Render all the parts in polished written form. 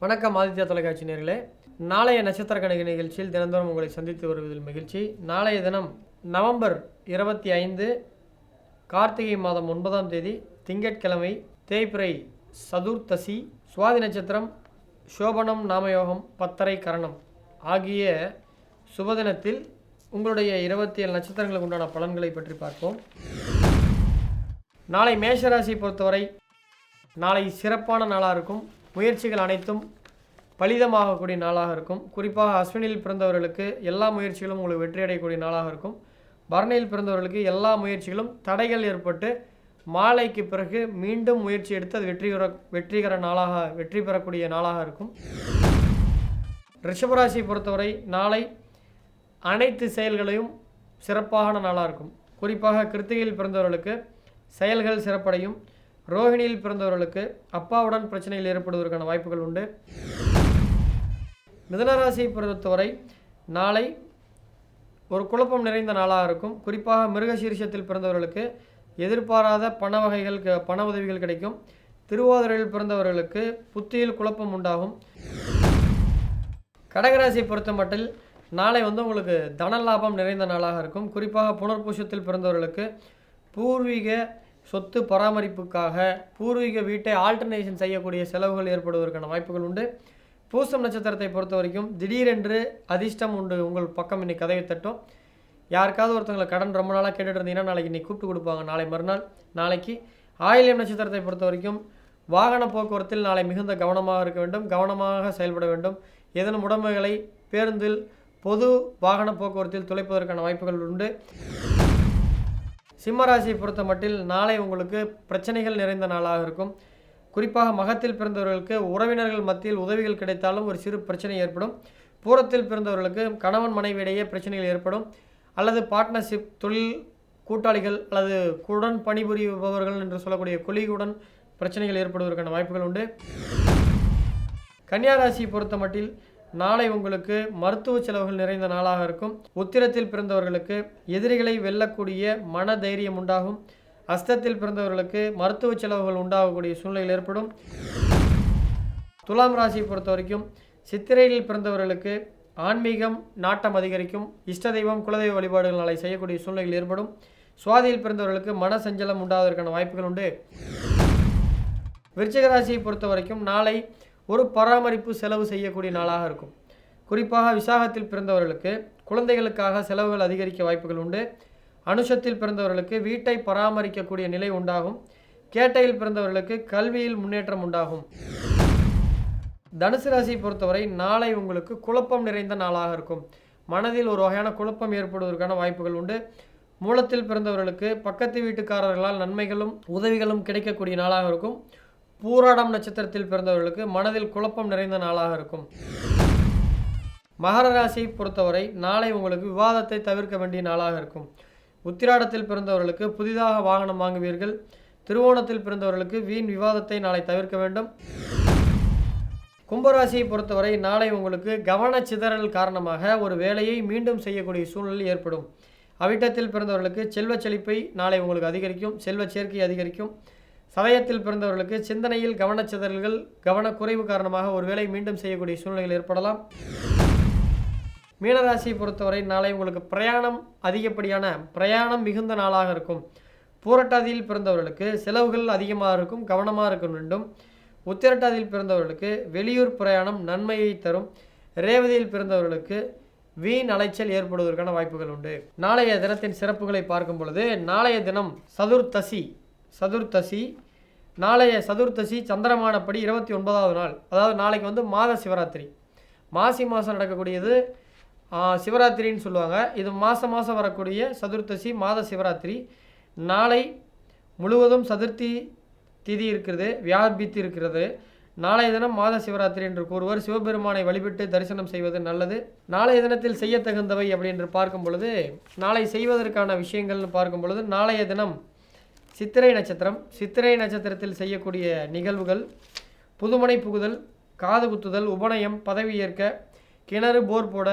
வணக்கம் ஆதித்யா தொலைக்காட்சி நேயர்களே. நாளைய நட்சத்திர கணிக நிகழ்ச்சியில் தினந்தோறும் உங்களை சந்தித்து வருவதில் மகிழ்ச்சி. நாளைய தினம் நவம்பர் 25 கார்த்திகை மாதம் 9ஆம் தேதி திங்கட்கிழமை, தேய்பிறை சதுர்த்தசி, சுவாதி நட்சத்திரம், சோபனம், நாமயோகம், பத்தரை கரணம் ஆகிய சுபதினத்தில் உங்களுடைய 27 நட்சத்திரங்களுக்கு உண்டான பலன்களை பற்றி பார்ப்போம். நாளை மேஷராசி பொறுத்தவரை நாளை சிறப்பான நாளாக இருக்கும். முயற்சிகள் அனைத்தும் பலிதமாகக்கூடிய நாளாக இருக்கும். குறிப்பாக அஸ்வினியில் பிறந்தவர்களுக்கு எல்லா முயற்சிகளும் உங்களுக்கு வெற்றி அடையக்கூடிய நாளாக இருக்கும். பரணியில் பிறந்தவர்களுக்கு எல்லா முயற்சிகளும் தடைகள் ஏற்பட்டு மாலைக்கு பிறகு மீண்டும் முயற்சி எடுத்து அது வெற்றி பெறக்கூடிய நாளாக இருக்கும். ரிஷபராசி பொறுத்தவரை நாளை அனைத்து செயல்களையும் சிறப்பான நாளாக இருக்கும். குறிப்பாக கிருத்திகையில் பிறந்தவர்களுக்கு செயல்கள் சிறப்படையும். ரோஹிணியில் பிறந்தவர்களுக்கு அப்பாவுடன் பிரச்சனைகள் ஏற்படுவதற்கான வாய்ப்புகள் உண்டு. மிதுனராசியை பொறுத்தவரை நாளை ஒரு குழப்பம் நிறைந்த நாளாக இருக்கும். குறிப்பாக மிருகசீரிஷத்தில் பிறந்தவர்களுக்கு எதிர்பாராத பண உதவிகள் கிடைக்கும். திருவாதிரையில் பிறந்தவர்களுக்கு புத்தியில் குழப்பம் உண்டாகும். கடகராசியை பொறுத்த மட்டில் நாளை உங்களுக்கு தன லாபம் நிறைந்த நாளாக இருக்கும். குறிப்பாக புனர்பூசத்தில் பிறந்தவர்களுக்கு பூர்வீக சொத்து பராமரிப்புக்காக பூர்வீக வீட்டை ஆல்டர்னேஷன் செய்யக்கூடிய செலவுகள் ஏற்படுவதற்கான வாய்ப்புகள் உண்டு. பூசம் நட்சத்திரத்தை பொறுத்த வரைக்கும் திடீரென்று அதிர்ஷ்டம் உண்டு. உங்கள் பக்கம் இன்னைக்கு கதவை தட்டும். யாருக்காவது ஒருத்தவங்களை கடன் ரொம்ப நாளாக கேட்டுட்டு இருந்தீங்கன்னா நாளைக்கு இன்னைக்கு கூப்பிட்டு கொடுப்பாங்க. நாளை மறுநாள் நாளைக்கு. ஆயில்யம் நட்சத்திரத்தை பொறுத்த வரைக்கும் வாகன போக்குவரத்தில் நாளை மிகுந்த கவனமாக இருக்க வேண்டும். கவனமாக செயல்பட வேண்டும். ஏதேனும் உடைமைகளை பேருந்தில் பொது வாகன போக்குவரத்தில் துளைப்பதற்கான வாய்ப்புகள் உண்டு. சிம்மராசியை பொறுத்த மட்டில் நாளை உங்களுக்கு பிரச்சனைகள் நிறைந்த நாளாக இருக்கும். குறிப்பாக மகத்தில் பிறந்தவர்களுக்கு உறவினர்கள் மத்தியில் உதவிகள் கிடைத்தாலும் ஒரு சிறு பிரச்சனை ஏற்படும். பூரத்தில் பிறந்தவர்களுக்கு கணவன் மனைவியிடையே பிரச்சனைகள் ஏற்படும். அல்லது பார்ட்னர்ஷிப், தொழில் கூட்டாளிகள் அல்லது உடன் பணிபுரிபவர்கள் என்று சொல்லக்கூடிய கொலீகுடன் பிரச்சனைகள் ஏற்படுவதற்கான வாய்ப்புகள் உண்டு. கன்னியாராசியை பொறுத்த மட்டில் நாளை உங்களுக்கு மருத்துவ செலவுகள் நிறைந்த நாளாக இருக்கும். உத்திரத்தில் பிறந்தவர்களுக்கு எதிரிகளை வெல்லக்கூடிய மன தைரியம் உண்டாகும். அஸ்தத்தில் பிறந்தவர்களுக்கு மருத்துவ செலவுகள் உண்டாகக்கூடிய சூழ்நிலைகள் ஏற்படும். துலாம் ராசியை பொறுத்த வரைக்கும் சித்திரையில் பிறந்தவர்களுக்கு ஆன்மீகம் நாட்டம் அதிகரிக்கும். இஷ்ட தெய்வம், குலதெய்வ வழிபாடுகள் நாளை செய்யக்கூடிய சூழ்நிலைகள் ஏற்படும். சுவாதியில் பிறந்தவர்களுக்கு மன சஞ்சலம் உண்டாவதற்கான வாய்ப்புகள் உண்டு. விருச்சிக ராசியை பொறுத்த வரைக்கும் நாளை ஒரு பராமரிப்பு செலவு செய்யக்கூடிய நாளாக இருக்கும். குறிப்பாக விசாகத்தில் பிறந்தவர்களுக்கு குழந்தைகளுக்காக செலவுகள் அதிகரிக்க வாய்ப்புகள் உண்டு. அனுஷத்தில் பிறந்தவர்களுக்கு வீட்டை பராமரிக்கக்கூடிய நிலை உண்டாகும். கேட்டையில் பிறந்தவர்களுக்கு கல்வியில் முன்னேற்றம் உண்டாகும். தனுசு ராசியை பொறுத்தவரை நாளை உங்களுக்கு குழப்பம் நிறைந்த நாளாக இருக்கும். மனதில் ஒரு வகையான குழப்பம் ஏற்படுவதற்கான வாய்ப்புகள் உண்டு. மூலத்தில் பிறந்தவர்களுக்கு பக்கத்து வீட்டுக்காரர்களால் நன்மைகளும் உதவிகளும் கிடைக்கக்கூடிய நாளாக இருக்கும். பூராடம் நட்சத்திரத்தில் பிறந்தவர்களுக்கு மனதில் குழப்பம் நிறைந்த நாளாக இருக்கும். மகர ராசியை பொறுத்தவரை நாளை உங்களுக்கு விவாதத்தை தவிர்க்க வேண்டிய நாளாக இருக்கும். உத்திராடத்தில் பிறந்தவர்களுக்கு புதிதாக வாகனம் வாங்குவீர்கள். திருவோணத்தில் பிறந்தவர்களுக்கு வீண் விவாதத்தை நாளை தவிர்க்க வேண்டும். கும்பராசியை பொறுத்தவரை நாளை உங்களுக்கு கவனச்சிதறல் காரணமாக ஒரு வேலையை மீண்டும் செய்யக்கூடிய சூழ்நிலை ஏற்படும். அவிட்டத்தில் பிறந்தவர்களுக்கு செல்வ செழிப்பை நாளை உங்களுக்கு அதிகரிக்கும். செல்வ சேர்க்கை அதிகரிக்கும். சதயத்தில் பிறந்தவர்களுக்கு சிந்தனையில் கவனச்சிதறல்கள், கவனக்குறைவு காரணமாக ஒரு வேளை மீண்டும் செய்யக்கூடிய சூழ்நிலைகள் ஏற்படலாம். மீனராசியை பொறுத்தவரை நாளை உங்களுக்கு பிரயாணம் மிகுந்த நாளாக இருக்கும். பூரட்டாதியில் பிறந்தவர்களுக்கு செலவுகள் அதிகமாக இருக்கும். கவனமாக இருக்க வேண்டும். உத்திரட்டாதியில் பிறந்தவர்களுக்கு வெளியூர் பிரயாணம் நன்மையை தரும். ரேவதியில் பிறந்தவர்களுக்கு வீண் அலைச்சல் ஏற்படுவதற்கான வாய்ப்புகள் உண்டு. நாளைய தினத்தின் சிறப்புகளை பார்க்கும் பொழுது நாளைய தினம் சதுர்த்தசி. நாளைய சதுர்த்தசி சந்திரமானப்படி 29வது நாள். அதாவது நாளைக்கு மாத சிவராத்திரி. மாசி மாதம் நடக்கக்கூடியது சிவராத்திரின்னு சொல்லுவாங்க. இது மாதம் வரக்கூடிய சதுர்த்தசி மாத சிவராத்திரி. நாளை முழுவதும் சதுர்த்தி திதி இருக்கிறது, வியாபித்து இருக்கிறது. நாளைய தினம் மாத சிவராத்திரி என்று கூறுவர். சிவபெருமானை வழிபட்டு தரிசனம் செய்வது நல்லது. நாளைய தினத்தில் செய்யத்தகுந்தவை அப்படின்னு பார்க்கும் பொழுது நாளை செய்வதற்கான விஷயங்கள்னு பார்க்கும் பொழுது நாளைய தினம் சித்திரை நட்சத்திரத்தில் செய்யக்கூடிய நிகழ்வுகள் புதுமனை புகுதல், காது குத்துதல், உபநயம், பதவி ஏற்க, கிணறு போர் போட,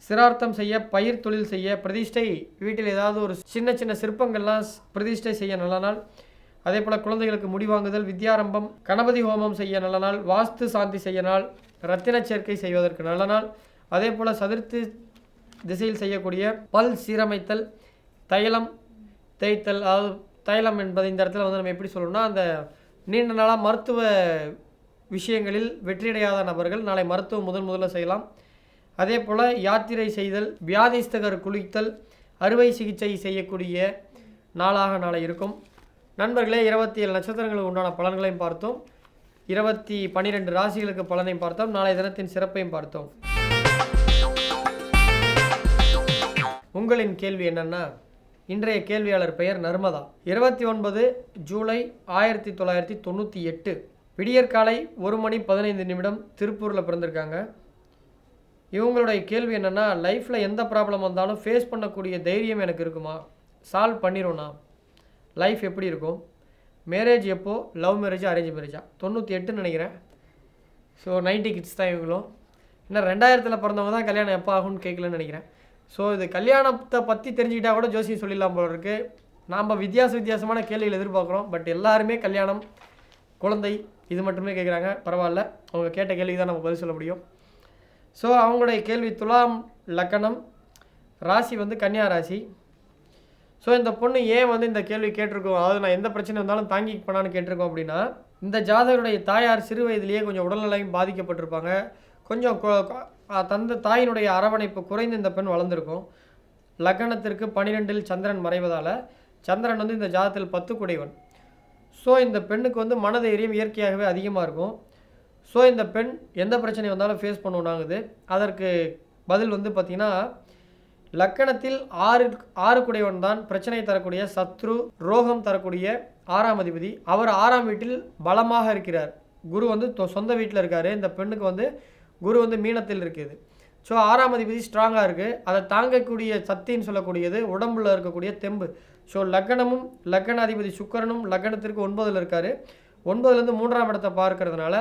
சிரார்த்தம் செய்ய, பயிர் தொழில் செய்ய, பிரதிஷ்டை, வீட்டில் ஏதாவது ஒரு சின்ன சிற்பங்கள்லாம் பிரதிஷ்டை செய்ய நல்ல நாள். அதே போல் குழந்தைகளுக்கு முடிவாங்குதல், வித்யாரம்பம், கணபதி ஹோமம் செய்ய நல்ல நாள், வாஸ்து சாந்தி செய்ய நாள், ரத்தின சேர்க்கை செய்வதற்கு நல்ல நாள். அதே போல் சதுர்த்தி திசையில் செய்யக்கூடிய பல் சீரமைத்தல், தைலம் தேய்த்தல். அதாவது தைலம் என்பது இந்த இடத்துல வந்து நம்ம எப்படி சொல்லணும்னா, அந்த நீண்ட நாளாக மருத்துவ விஷயங்களில் வெற்றியடையாத நபர்கள் நாளை மருத்துவம் முதல்ல செய்யலாம். அதே போல் யாத்திரை செய்தல், வியாதிஸ்தகர் குளித்தல், அறுவை சிகிச்சை செய்யக்கூடிய நாளாக நாளை இருக்கும். நண்பர்களே, 27 நட்சத்திரங்களுக்கு உண்டான பலன்களையும் பார்த்தோம், 12 ராசிகளுக்கு பலனையும் பார்த்தோம், நாளைய தினத்தின் சிறப்பையும் பார்த்தோம். உங்களின் கேள்வி என்னன்னா, இன்றைய கேள்வியாளர் பெயர் நர்மதா. 29 ஜூலை 1998 விடியற்காலை 1:15 திருப்பூரில் பிறந்திருக்காங்க. இவங்களுடைய கேள்வி என்னென்னா, லைஃப்பில் எந்த ப்ராப்ளம் வந்தாலும் ஃபேஸ் பண்ணக்கூடிய தைரியம் எனக்கு இருக்குமா? சால்வ் பண்ணிடும்ண்ணா. லைஃப் எப்படி இருக்கும்? மேரேஜ் எப்போ? லவ் மேரேஜா அரேஞ்ச் மேரேஜா? 98 நினைக்கிறேன். ஸோ 90 கிட்ஸ் தான் இவங்களும். இன்னும் 2000 பிறந்தவங்க தான் கல்யாணம் எப்போ ஆகும்னு கேட்கலன்னு நினைக்கிறேன். ஸோ இது கல்யாணத்தை பற்றி தெரிஞ்சுக்கிட்டா கூட ஜோசியம் சொல்லிடலாம் போல இருக்குது. நாம் வித்தியாசமான கேள்விகள் எதிர்பார்க்குறோம். பட் எல்லாருமே கல்யாணம், குழந்தை இது மட்டுமே கேட்குறாங்க. பரவாயில்ல, அவங்க கேட்ட கேள்விக்கு தான் நம்ம பதில் சொல்ல முடியும். ஸோ அவங்களுடைய கேள்வி துலாம் லக்கணம், ராசி வந்து கன்னியா ராசி. ஸோ இந்த பொண்ணு ஏன் வந்து இந்த கேள்வி கேட்டிருக்கோம், அதாவது நான் எந்த பிரச்சனை வந்தாலும் தாங்கி பண்ணான்னு கேட்டிருக்கோம் அப்படின்னா, இந்த ஜாதகருடைய தாயார் சிறு வயதிலேயே கொஞ்சம் உடல்நிலையும் பாதிக்கப்பட்டிருப்பாங்க. கொஞ்சம் தாயினுடைய அரவணைப்பு குறைந்து இந்த பெண் வளர்ந்துருக்கும். லக்னத்திற்கு 12 சந்திரன் மறைவதால் சந்திரன் வந்து இந்த ஜாதகத்தில் 10 குடைவன். ஸோ இந்த பெண்ணுக்கு வந்து மனதைரியம் இயற்கையாகவே அதிகமாக இருக்கும். ஸோ இந்த பெண் எந்த பிரச்சனை வந்தாலும் ஃபேஸ் பண்ணுவோனாகுது. அதற்கு பதில் வந்து பார்த்திங்கன்னா, லக்கணத்தில் 6 குடைவன் தான் பிரச்சனை தரக்கூடிய சத்ரு, ரோகம் தரக்கூடிய 6ஆம் அதிபதி. அவர் 6ஆம் வீட்டில் பலமாக இருக்கிறார். குரு வந்து சொந்த வீட்டில் இருக்கார். இந்த பெண்ணுக்கு வந்து குரு வந்து மீனத்தில் இருக்குது. ஸோ 6ஆம் அதிபதி ஸ்ட்ராங்காக இருக்குது. அதை தாங்கக்கூடிய சக்தின்னு சொல்லக்கூடியது உடம்புல இருக்கக்கூடிய தெம்பு. ஸோ லக்னமும் லக்ன அதிபதி சுக்கிரனும் லக்னத்திற்கு 9ல் இருக்கார். 9லேருந்து 3ஆம் இடத்தை பார்க்கறதுனால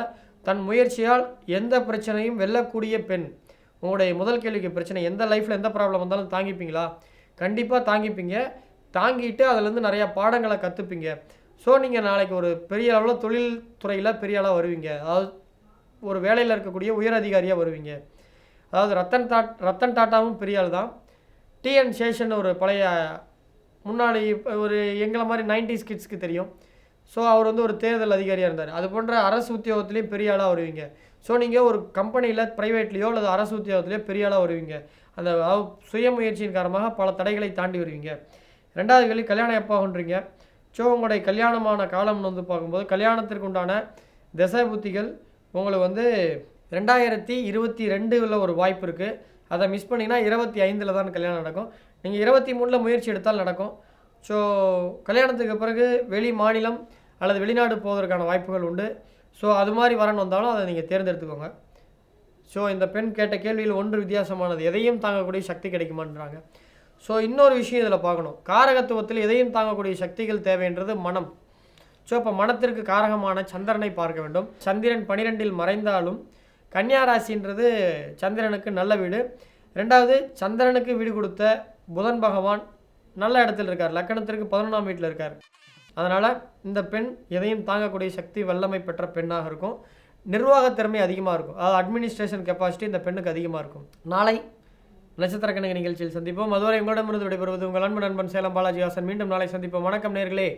தன் முயற்சியால் எந்த பிரச்சனையும் வெல்லக்கூடிய பெண். உங்களுடைய முதல் கேள்விக்கு பிரச்சனை, எந்த லைஃப்பில் எந்த ப்ராப்ளம் வந்தாலும் தாங்கிப்பீங்களா? கண்டிப்பாக தாங்கிப்பீங்க. தாங்கிட்டு அதுலேருந்து நிறையா பாடங்களை கற்றுப்பீங்க. ஸோ நீங்கள் நாளைக்கு ஒரு பெரிய அளவில் தொழில் துறையில் பெரிய அளவு வருவீங்க. அதாவது ஒரு வேலையில் இருக்கக்கூடிய உயர் அதிகாரியாக வருவீங்க. அதாவது ரத்தன் டாட்டாவும் பெரிய ஆள் தான். டிஎன் சேஷன் ஒரு பழைய முன்னாடி ஒரு எங்களை மாதிரி 90s கிட்ஸ்க்கு தெரியும். ஸோ அவர் வந்து ஒரு தேர்தல் அதிகாரியாக இருந்தார். அது போன்ற அரசு உத்தியோகத்துலேயும் பெரிய ஆளாக வருவீங்க. ஸோ நீங்கள் ஒரு கம்பெனியில் ப்ரைவேட்லேயோ அல்லது அரசு உத்தியோகத்துலேயோ பெரிய ஆளாக வருவீங்க. அந்த சுய முயற்சியின் காரணமாக பல தடைகளை தாண்டி வருவீங்க. 2வது கேள்வி, கல்யாணம் எப்போ ஆகுன்றீங்க. ஸோ உங்களுடைய கல்யாணமான காலம்னு வந்து பார்க்கும்போது கல்யாணத்திற்கு உண்டான திசை புத்திகள் உங்களுக்கு வந்து 2022 ஒரு வாய்ப்பு இருக்குது. அதை மிஸ் பண்ணிங்கன்னா 25 தான் கல்யாணம் நடக்கும். நீங்கள் 23 முயற்சி எடுத்தால் நடக்கும். ஸோ கல்யாணத்துக்கு பிறகு வெளி மாநிலம் அல்லது வெளிநாடு போவதற்கான வாய்ப்புகள் உண்டு. ஸோ அது மாதிரி வரணும் வந்தாலும் அதை நீங்கள் தேர்ந்தெடுத்துக்கோங்க. ஸோ இந்த பெண் கேட்ட கேள்வியில் ஒன்று வித்தியாசமானது, எதையும் தாங்கக்கூடிய சக்தி கிடைக்குமான்றாங்க. ஸோ இன்னொரு விஷயம் இதில் பார்க்கணும், காரகத்துவத்தில் எதையும் தாங்கக்கூடிய சக்திகள் தேவைன்றது மனம். ஸோ இப்போ மனத்திற்கு காரகமான சந்திரனை பார்க்க வேண்டும். சந்திரன் 12ல் மறைந்தாலும் கன்னியா ராசின்றது சந்திரனுக்கு நல்ல வீடு. 2வது சந்திரனுக்கு வீடு கொடுத்த புதன் பகவான் நல்ல இடத்துல இருக்கார், லக்கணத்திற்கு 11ஆம் வீட்டில் இருக்கார். அதனால் இந்த பெண் எதையும் தாங்கக்கூடிய சக்தி வல்லமை பெற்ற பெண்ணாக இருக்கும். நிர்வாக திறமை அதிகமாக இருக்கும். அதாவது அட்மினிஸ்ட்ரேஷன் கெப்பாசிட்டி இந்த பெண்ணுக்கு அதிகமாக இருக்கும். நாளை நட்சத்திர கணக்கு நிகழ்ச்சியில் சந்திப்போம். அதுவரை உங்களிடமிருந்து விடைபெறுவது உங்கள் அன்பு நண்பன் சேலம் பாலாஜி ஹாசன். மீண்டும் நாளை சந்திப்போம். வணக்கம் நேயர்களே.